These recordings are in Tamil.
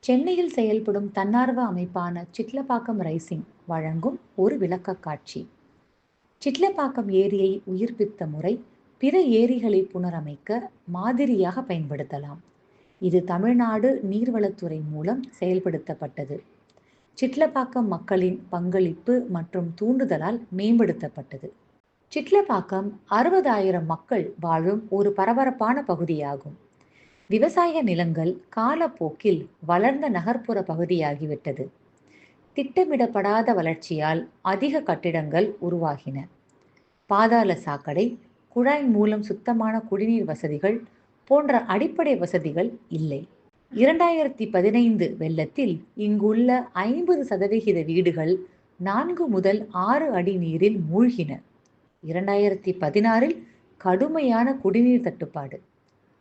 சென்னையில் செயல்படும் தன்னார்வ அமைப்பான சிட்லப்பாக்கம் ரைசிங் வழங்கும் ஒரு விளக்கக்காட்சி. சிட்லப்பாக்கம் ஏரியை உயிர்ப்பித்த முறை பிற ஏரிகளை புனரமைக்க மாதிரியாக பயன்படுத்தலாம். இது தமிழ்நாடு நீர்வளத்துறை மூலம் செயல்படுத்தப்பட்டது. சிட்லப்பாக்கம் மக்களின் பங்களிப்பு மற்றும் தூண்டுதலால் மேம்படுத்தப்பட்டது. சிட்லப்பாக்கம் 60,000 மக்கள் வாழும் ஒரு பரபரப்பான பகுதியாகும். விவசாய நிலங்கள் காலப்போக்கில் வளர்ந்த நகர்ப்புற பகுதியாகிவிட்டது. திட்டமிடப்படாத வளர்ச்சியால் அதிக கட்டிடங்கள் உருவாகின. பாதாள சாக்கடை, குழாய் மூலம் சுத்தமான குடிநீர் வசதிகள் போன்ற அடிப்படை வசதிகள் இல்லை. 2015 வெள்ளத்தில் இங்குள்ள 50% வீடுகள் 4 முதல் 6 அடி நீரில் மூழ்கின. 2016 கடுமையான குடிநீர் தட்டுப்பாடு.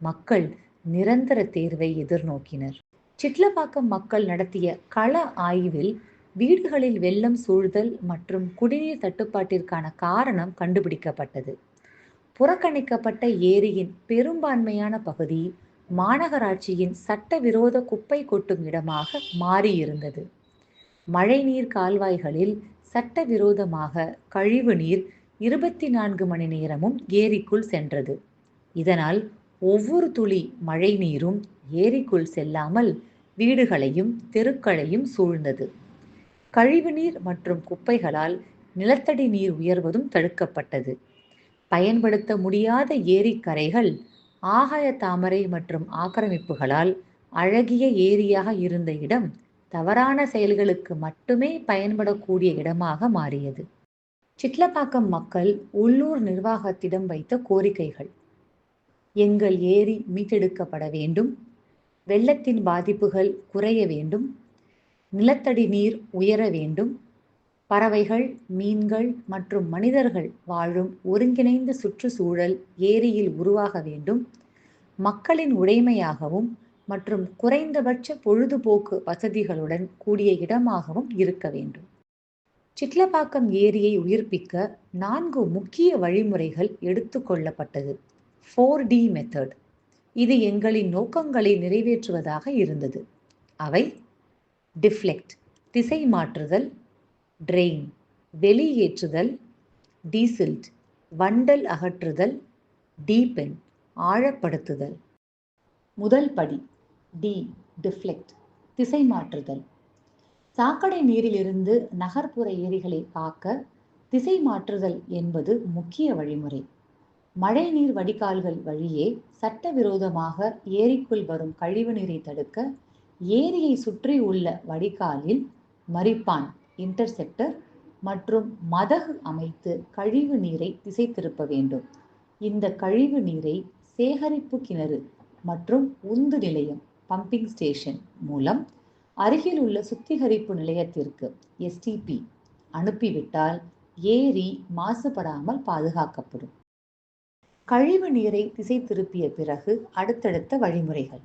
மக்கள் நிரந்தர தேர்வை எதிர்நோக்கினர். சிட்லப்பாக்கம் மக்கள் நடத்திய கள ஆய்வில் வீடுகளில் வெள்ளம் சூழ்தல் மற்றும் குடிநீர் தட்டுப்பாட்டிற்கான காரணம் கண்டுபிடிக்கப்பட்டது. புறக்கணிக்கப்பட்ட ஏரியின் பெரும்பான்மையான பகுதி மாநகராட்சியின் சட்டவிரோத குப்பை கொட்டும் இடமாக மாறியிருந்தது. மழைநீர் கால்வாய்களில் சட்டவிரோதமாக கழிவு நீர் 24 மணி நேரமும் ஏரிக்குள் சென்றது. இதனால் ஒவ்வொரு துளி மழை நீரும் ஏரிக்குள் செல்லாமல் வீடுகளையும் தெருக்களையும் சூழ்ந்தது. கழிவுநீர் மற்றும் குப்பைகளால் நிலத்தடி நீர் உயர்வதும் தடுக்கப்பட்டது. பயன்படுத்த முடியாத ஏரிக்கரைகள், ஆகாய தாமரை மற்றும் ஆக்கிரமிப்புகளால் அழகிய ஏரியாக இருந்த இடம் தவறான செயல்களுக்கு மட்டுமே பயன்படக்கூடிய இடமாக மாறியது. சிட்லப்பாக்கம் மக்கள் உள்ளூர் நிர்வாகத்திடம் வைத்த கோரிக்கைகள்: எங்கள் ஏரி மீட்டெடுக்கப்பட வேண்டும், வெள்ளத்தின் பாதிப்புகள் குறைய வேண்டும், நிலத்தடி நீர் உயர வேண்டும், பறவைகள், மீன்கள் மற்றும் மனிதர்கள் வாழும் ஒருங்கிணைந்த சுற்றுச்சூழல் ஏரியில் உருவாக வேண்டும், மக்களின் உடைமையாகவும் மற்றும் குறைந்தபட்ச பொழுதுபோக்கு வசதிகளுடன் கூடிய இடமாகவும் இருக்க வேண்டும். சிட்லப்பாக்கம் ஏரியை உயிர்ப்பிக்க 4 முக்கிய வழிமுறைகள் எடுத்துக்கொள்ளப்பட்டது. 4D method. இது எங்களின் நோக்கங்களை நிறைவேற்றுவதாக இருந்தது. அவை: டிஃப்ளெக்ட், திசை மாற்றுதல்; ட்ரெயின், வெளியேற்றுதல்; டீசில்ட், வண்டல் அகற்றுதல்; டீபென், ஆழப்படுத்துதல். முதல் படி டி டிஃப்ளெக்ட், திசை மாற்றுதல். சாக்கடை நீரிலிருந்து நகர்ப்புற ஏரிகளை காக்க திசை மாற்றுதல் என்பது முக்கிய வழிமுறை. மழைநீர் வடிகால்கள் வழியே சட்டவிரோதமாக ஏரிக்குள் வரும் கழிவு நீரை தடுக்க ஏரியை சுற்றி உள்ள வடிகாலில் மரிப்பான், இன்டர்செப்டர் மற்றும் மதகு அமைத்து கழிவு நீரை திசை திருப்ப வேண்டும். இந்த கழிவு நீரை சேகரிப்பு கிணறு மற்றும் உந்து நிலையம், பம்பிங் ஸ்டேஷன் மூலம் அருகில் உள்ள சுத்திகரிப்பு நிலையத்திற்கு, STP, அனுப்பிவிட்டால் ஏரி மாசுபடாமல் பாதுகாக்கப்படும். கழிவு நீரை திசை திருப்பிய பிறகு அடுத்தடுத்த வழிமுறைகள்: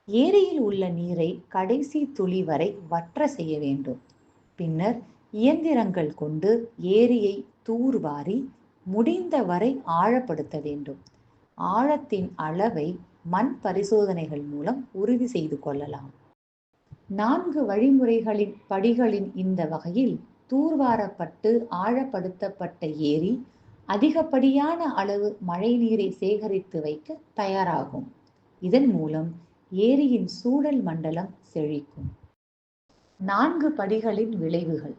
ஏரியில் உள்ள நீரை கடைசி துளி வரை வற்ற செய்ய வேண்டும். பின்னர் இயந்திரங்கள் கொண்டு ஏரியை தூர்வாரி முடிந்தவரை ஆழப்படுத்த வேண்டும். ஆழத்தின் அளவை மண் பரிசோதனைகள் மூலம் உறுதி செய்து கொள்ளலாம். 4 வழிமுறைகளின் படிகளின் இந்த வகையில் தூர்வாரப்பட்டு ஆழப்படுத்தப்பட்ட ஏரி அதிகப்படியான அளவு மழைநீரை சேகரித்து வைக்க தயாராகும். இதன் மூலம் ஏரியின் சூழல் மண்டலம் செழிக்கும். 4 படிகளின் விளைவுகள்: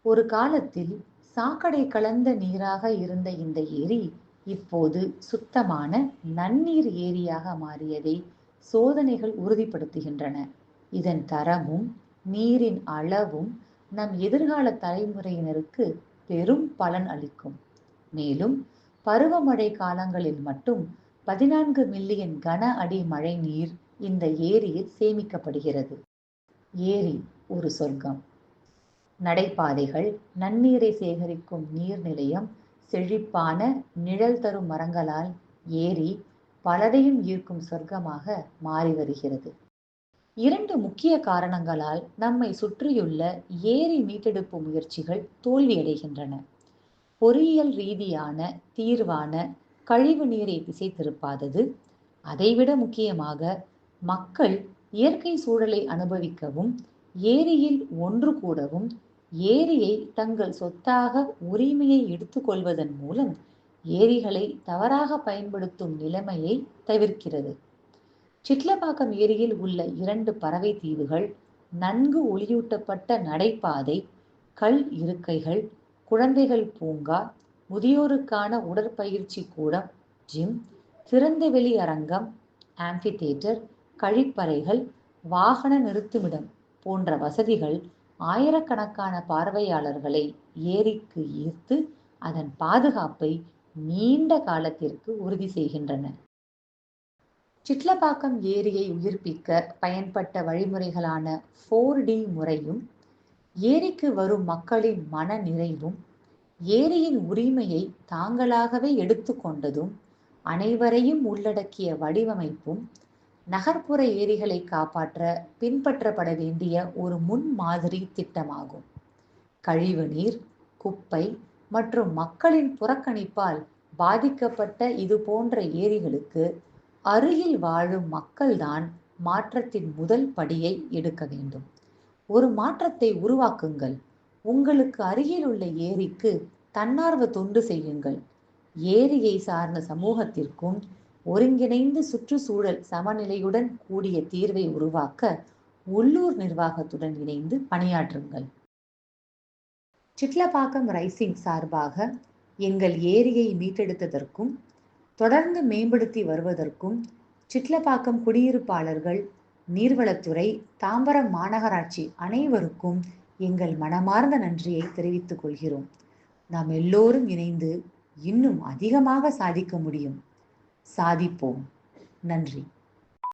ஒரு காலத்தில் சாக்கடை கலந்த நீராக இருந்த இந்த ஏரி இப்போது சுத்தமான நன்னீர் ஏரியாக மாறியதை சோதனைகள் உறுதிப்படுத்துகின்றன. இதன் தரமும் நீரின் அளவும் நம் எதிர்கால தலைமுறையினருக்கு பெரும் பலன் அளிக்கும். மேலும் பருவமழை காலங்களில் மட்டும் 14 மில்லியன் கன அடி மழை நீர் இந்த ஏரியில் சேமிக்கப்படுகிறது. ஏரி ஒரு சொர்க்கம். நடைபாதைகள், நன்னீரை சேகரிக்கும் நீர் நிலையம், செழிப்பான நிழல் தரும் மரங்களால் ஏரி பலரையும் ஈர்க்கும் சொர்க்கமாக மாறி வருகிறது. 2 முக்கிய காரணங்களால் நம்மை சுற்றியுள்ள ஏரி மீட்டெடுப்பு முயற்சிகள் தோல்வியடைகின்றன. பொறியியல் ரீதியான தீர்வான கழிவு நீரை திசை திருப்பாதது. அதைவிட முக்கியமாக, மக்கள் இயற்கை சூழலை அனுபவிக்கவும், ஏரியில் ஒன்று கூடவும், ஏரியை தங்கள் சொத்தாக உரிமையை எடுத்துக்கொள்வதன் மூலம் ஏரிகளை தவறாக பயன்படுத்தும் நிலைமையை தவிர்க்கிறது. சிட்லப்பாக்கம் ஏரியில் உள்ள 2 பறவை தீவுகள், நன்கு ஒளியூட்டப்பட்ட நடைபாதை, கல் இருக்கைகள், குழந்தைகள் பூங்கா, முதியோருக்கான உடற்பயிற்சி கூடம், ஜிம், திறந்தவெளி அரங்கம், ஆம்பி தியேட்டர், கழிப்பறைகள், வாகன நிறுத்துமிடம் போன்ற வசதிகள் ஆயிரக்கணக்கான பார்வையாளர்களை ஏரிக்கு ஈர்த்து அதன் பாதுகாப்பை நீண்ட காலத்திற்கு உறுதி செய்கின்றன. சிட்லப்பாக்கம் ஏரியை உயிர்ப்பிக்க பயன்பட்ட வழிமுறைகளான 4D முறையும், ஏரிக்கு வரும் மக்களின் மன நிறைவும், ஏரியின் உரிமையை தாங்களாகவே எடுத்துக்கொண்டதும், அனைவரையும் உள்ளடக்கிய வடிவமைப்பும் நகர்ப்புற ஏரிகளை காப்பாற்ற பின்பற்றப்பட வேண்டிய ஒரு முன்மாதிரி திட்டமாகும். கழிவுநீர், குப்பை மற்றும் மக்களின் புறக்கணிப்பால் பாதிக்கப்பட்ட இது போன்ற ஏரிகளுக்கு அருகில் வாழும் மக்கள்தான் மாற்றத்தின் முதல் படியை எடுக்க வேண்டும். ஒரு மாற்றத்தை உருவாக்குங்கள். உங்களுக்கு அருகில் உள்ள ஏரிக்கு தன்னார்வ தொண்டு செய்யுங்கள். ஏரியை சார்ந்த சமூகத்திற்கும் ஒருங்கிணைந்து சுற்றுச்சூழல் சமநிலையுடன் கூடிய தீர்வை உருவாக்க உள்ளூர் நிர்வாகத்துடன் இணைந்து பணியாற்றுங்கள். சிட்லப்பாக்கம் ரைசிங் சார்பாக எங்கள் ஏரியை மீட்டெடுத்ததற்கும் தொடர்ந்து மேம்படுத்தி வருவதற்கும் சிட்லப்பாக்கம் குடியிருப்பாளர்கள், நீர்வளத்துறை, தாம்பரம் மாநகராட்சி அனைவருக்கும் எங்கள் மனமார்ந்த நன்றியை தெரிவித்துக் கொள்கிறோம். நாம் எல்லோரும் இணைந்து இன்னும் அதிகமாக சாதிக்க முடியும். சாதிப்போம். நன்றி.